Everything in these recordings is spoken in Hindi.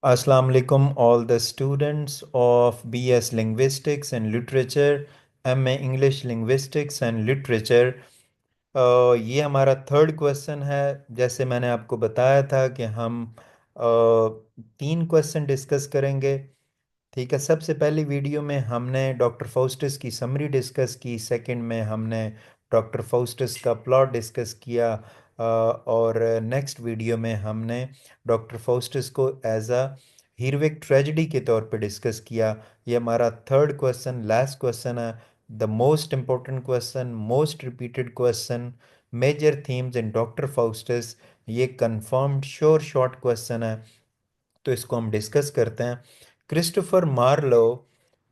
Assalamu alaikum, all the students of BS Linguistics and Literature, MA English Linguistics and Literature। ये हमारा थर्ड क्वेश्चन है। जैसे मैंने आपको बताया था कि हम तीन क्वेश्चन डिस्कस करेंगे। ठीक है, सबसे पहली वीडियो में हमने डॉक्टर फाउस्टस की समरी डिस्कस की, सेकंड में हमने डॉक्टर फाउस्टस का प्लॉट डिस्कस किया, और नेक्स्ट वीडियो में हमने डॉक्टर फाउस्टस को एज अ हीरोइक ट्रेजेडी के तौर पे डिस्कस किया। ये हमारा थर्ड क्वेश्चन, लास्ट क्वेश्चन है, the most important question, most repeated question, major themes in Doctor Faustus. ये कंफर्म्ड श्योर शॉर्ट क्वेश्चन है, तो इसको हम डिस्कस करते हैं। Christopher Marlowe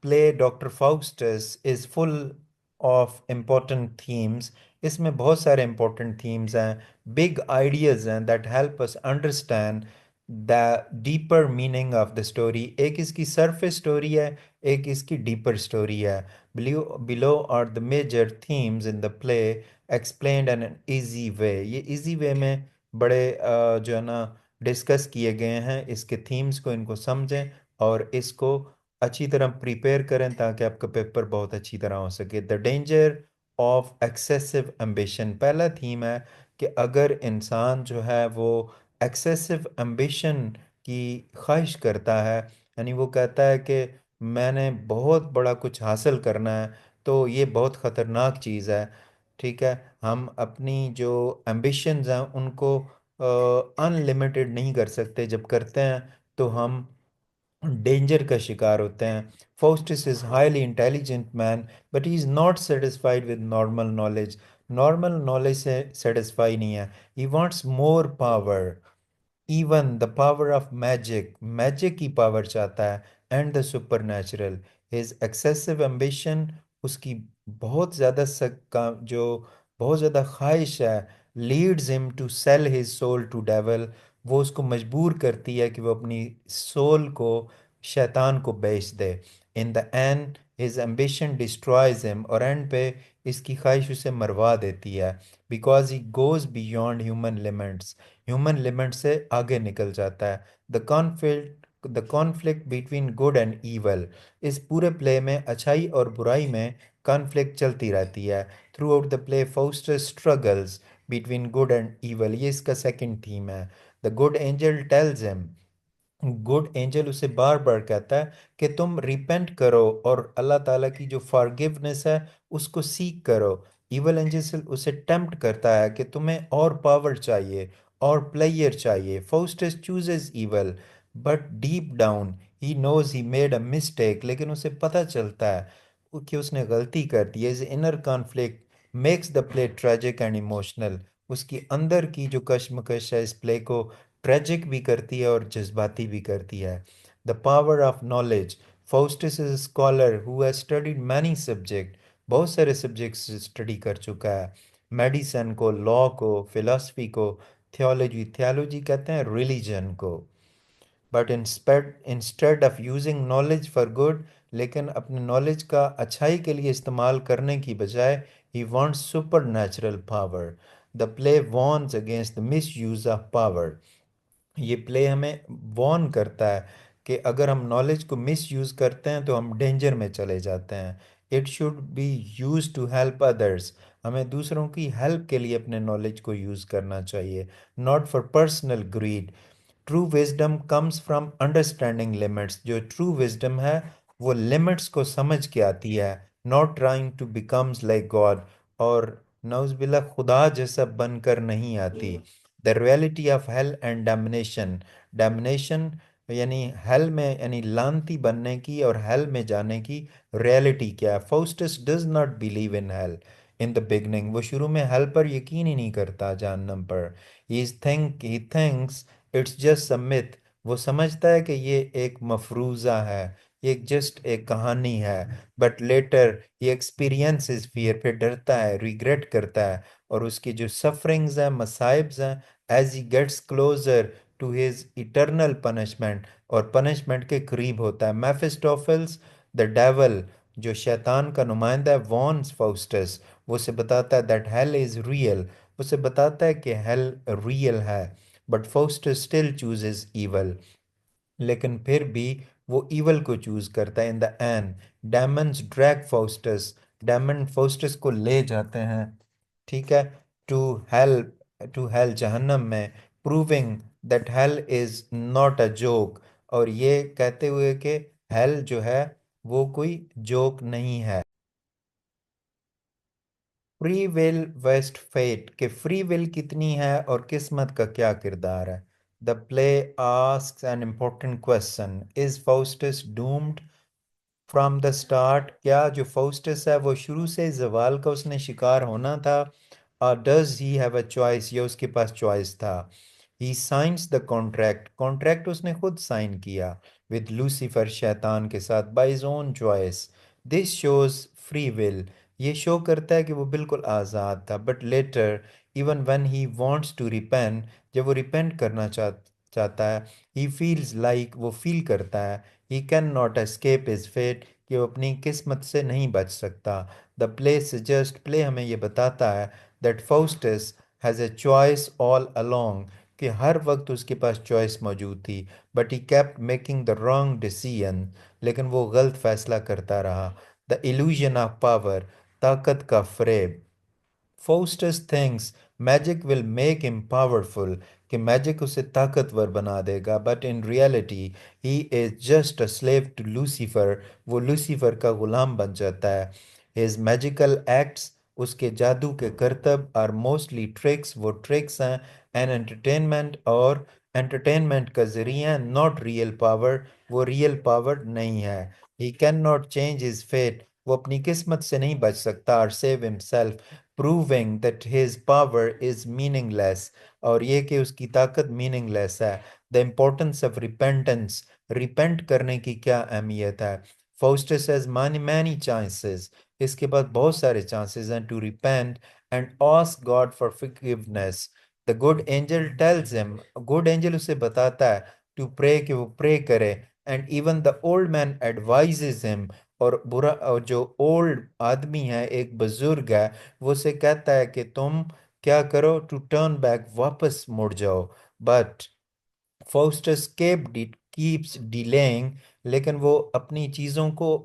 play Doctor Faustus is full of important themes. इसमें बहुत सारे इम्पोर्टेंट थीम्स हैं, बिग आइडियाज हैं that help us understand the deeper meaning of the story. एक इसकी सरफेस स्टोरी है, एक इसकी डीपर स्टोरी है। Below are the major themes in the play explained in an easy way. ये ईजी वे में बड़े जो है ना डिस्कस किए गए हैं। इसके थीम्स को, इनको समझें और इसको अच्छी तरह प्रिपेयर करें ताकि आपका पेपर बहुत अच्छी तरह हो सके। The danger of excessive ambition, पहला थीम है कि अगर इंसान जो है वो एक्सेसिव एम्बिशन की ख्वाहिश करता है, यानी वो कहता है कि मैंने बहुत बड़ा कुछ हासिल करना है, तो ये बहुत ख़तरनाक चीज़ है। ठीक है, हम अपनी जो एम्बिशंस हैं उनको अनलिमिटेड नहीं कर सकते। जब करते हैं तो हम डेंजर का शिकार होते हैं। Faustus is highly intelligent man, but he is not satisfied with normal knowledge. Normal knowledge से सेटिस्फाई नहीं है, he wants more power, even the power of magic, magic की पावर चाहता है, and the supernatural. His excessive ambition, उसकी बहुत ज़्यादा जो बहुत ज़्यादा ख्वाहिश है, leads him to sell his soul to devil. वो उसको मजबूर करती है कि वो अपनी सोल को शैतान को बेच दे। In the end his ambition destroys him, और एंड पे इसकी ख्वाहिश उसे मरवा देती है। Because he goes beyond human limits, human limit से आगे निकल जाता है। The conflict between good and evil, इस पूरे प्ले में अच्छाई और बुराई में कॉन्फ्लिक्ट चलती रहती है। Throughout the play Faustus struggles between good and evil, ये इसका सेकंड थीम है। The good angel tells him, good angel उसे बार बार कहता है कि तुम रिपेंट करो और अल्लाह ताला की जो फॉरगिवनेस है उसको सीख करो। इवल एंजल उसे टेम्प्ट करता है कि तुम्हें और पावर चाहिए और प्लेयर चाहिए। Faustus chooses evil, but deep down he knows he made a mistake, लेकिन उसे पता चलता है कि उसने गलती कर दी है। Is inner conflict makes the play tragic and emotional, उसकी अंदर की जो कश्मकश है इस प्ले को ट्रेजिक भी करती है और जज्बाती भी करती है। The power of knowledge, Faustus is scholar who has studied many subject, बहुत सारे सब्जेक्ट्स स्टडी कर चुका है। मेडिसन को, लॉ को, फिलॉसफी को, थियोलॉजी, थियोलॉजी कहते हैं रिलीजन को। But instead of using knowledge for good, लेकिन अपने नॉलेज का अच्छाई के लिए इस्तेमाल करने की बजाय he wants super natural power. The play warns against the miss use of power, ये प्ले हमें वॉर्न करता है कि अगर हम नॉलेज को मिस यूज़ करते हैं तो हम डेंजर में चले जाते हैं। It should be use to help others, हमें दूसरों की हेल्प के लिए अपने नॉलेज को यूज़ करना चाहिए, not for personal greed. True wisdom comes from understanding limits, जो ट्रू विजडम है वो लिमिट्स को समझ के आती है, not trying to becomes like God, और नौज़बिल्ला खुदा जैसा बनकर नहीं आती। The reality of hell and damnation, damnation यानी हेल में, यानी लानती बनने की और हेल में जाने की रियलिटी क्या है। Faustus does not believe in hell in the beginning, वो शुरू में हेल पर यकीन ही नहीं करता, जहन्नम पर। He thinks it's just a myth, वो समझता है कि ये एक मफरूज़ा है, ये जस्ट एक कहानी है। बट लेटर ये एक्सपीरियंसेस फियर, फिर डरता है, रिग्रेट करता है, और उसकी जो सफरिंग्स हैं, मसाइब्स हैं, as he gets closer to his eternal punishment, और पनिशमेंट के करीब होता है। मेफिस्टोफेल्स द डेवल, जो शैतान का नुमाइंदा है, वॉर्न्स फाउस्टस, वो उसे बताता है दैट हेल इज रियल, उसे बताता है कि हेल रियल है। But Faustus still chooses evil, लेकिन फिर भी वो ईवल को चूज करता है। In the end demons drag Faustus, demon Faustus को ले जाते हैं, ठीक है, टू हेल, टू हेल जहन्नम में, proving that hell is not a joke, और ये कहते हुए कि हेल जो है वो कोई जोक नहीं है। फ्री विल वेस्ट फेट, कि फ्री विल कितनी है और किस्मत का क्या किरदार है। The play asks an important question, is Faustus doomed from the start, क्या जो फाउस्टस है वो शुरू से जवाल का उसने शिकार होना था, और does he have a choice, या उसके पास चॉइस था। He signs the contract, contract उसने खुद साइन किया विद लूसीफर शैतान के साथ, by his own choice. This shows free will, ये शो करता है कि वो बिल्कुल आज़ाद था। But later, even when he wants to repent, जब वो रिपेंट करना चाहता है, ही फील्स लाइक, वो फील करता है, he can not escape his fate, कि वो अपनी किस्मत से नहीं बच सकता। द प्ले सजेस्ट, प्ले हमें ये बताता है that Faustus has a choice all along, कि हर वक्त उसके पास चॉइस मौजूद थी, but he kept making the wrong decision, लेकिन वो गलत फैसला करता रहा। द इल्यूजन ऑफ पावर, ताकत का फ़रेब। Faustus thinks magic will make him powerful, कि मैजिक उसे ताकतवर बना देगा, but in reality he is just a slave to Lucifer, वो लूसीफर का गुलाम बन जाता है। हिज मैजिकल एक्ट्स, उसके जादू के करतब, आर मोस्टली ट्रिक्स, वो ट्रिक्स हैं, एंड एंटरटेनमेंट, और एंटरटेनमेंट का जरिया, नॉट रियल पावर, वो रियल पावर नहीं है। He can not change his fate, वो अपनी किस्मत से नहीं बच सकता, और save himself, proving that his power is meaningless, और ये कि उसकी ताकत मीनिंगलेस है। The importance of repentance, repent करने की क्या अहमियत है। Faustus has many many chances, इसके पास बहुत सारे चांसेस हैं, to repent and ask God for forgiveness. The good angel tells him, good angel उसे बताता है टू प्रे, कि वो प्रे करे, and even the old man advises him, और बुरा, और जो ओल्ड आदमी है, एक बुजुर्ग है, वो उसे कहता है कि तुम क्या करो, टू टर्न बैक, वापस मुड़ जाओ। बट फाउस्टस कीप्स डिलेइंग, लेकिन वो अपनी चीज़ों को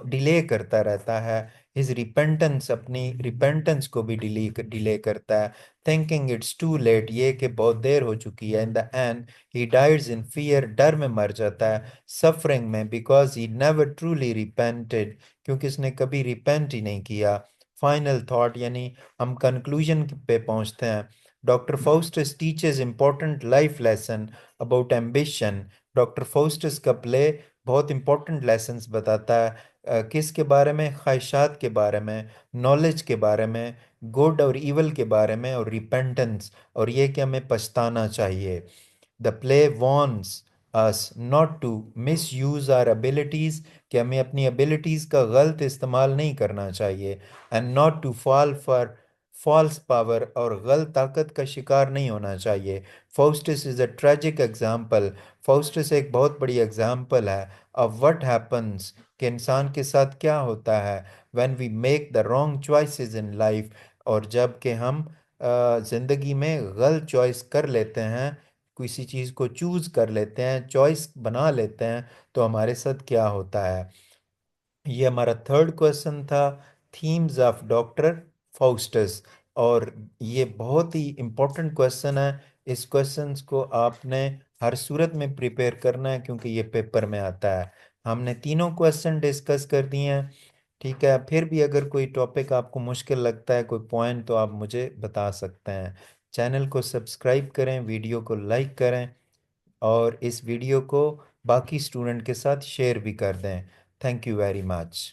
डिले करता रहता है। हिज रिपेंटेंस, अपनी रिपेंटेंस को भी डिले डिले करता है, थिंकिंग इट्स टू लेट, ये कि बहुत देर हो चुकी है। In the end he dies in fear, डर में मर जाता है, सफरिंग में, because he never truly repented, क्योंकि उसने कभी रिपेंट ही नहीं किया। फाइनल थॉट, यानी हम कंक्लूजन पे पहुंचते हैं। Doctor Faustus teaches important life lesson about ambition, doctor Faustus का प्ले बहुत इंपॉर्टेंट लेसन्स बताता है, किसके बारे में, ख्वाहिशात के बारे में, नॉलेज के बारे में, गुड और इवल के बारे में, और रिपेंटेंस, और ये कि हमें पछताना चाहिए। The play warns us not to misuse our abilities, कि हमें अपनी एबिलिटीज का गलत इस्तेमाल नहीं करना चाहिए, and not to fall for false power, और गलत ताकत का शिकार नहीं होना चाहिए। Faustus is a tragic example, Faustus एक बहुत बड़ी एग्जाम्पल है ऑफ व्हाट हैपन्स, कि इंसान के साथ क्या होता है when we make the wrong choices in life, और जब कि हम ज़िंदगी में गलत चॉइस कर लेते हैं, किसी चीज़ को चूज़ कर लेते हैं, चॉइस बना लेते हैं, तो हमारे साथ क्या होता है। ये हमारा थर्ड क्वेश्चन था, थीम्स ऑफ डॉक्टर फाउस्टस, और ये बहुत ही इम्पोर्टेंट क्वेश्चन है। इस क्वेश्चंस को आपने हर सूरत में प्रिपेयर करना है, क्योंकि ये पेपर में आता है। हमने तीनों क्वेश्चन डिस्कस कर दिए हैं, ठीक है। फिर भी अगर कोई टॉपिक आपको मुश्किल लगता है, कोई पॉइंट, तो आप मुझे बता सकते हैं। चैनल को सब्सक्राइब करें, वीडियो को लाइक करें, और इस वीडियो को बाकी स्टूडेंट के साथ शेयर भी कर दें। Thank you very much.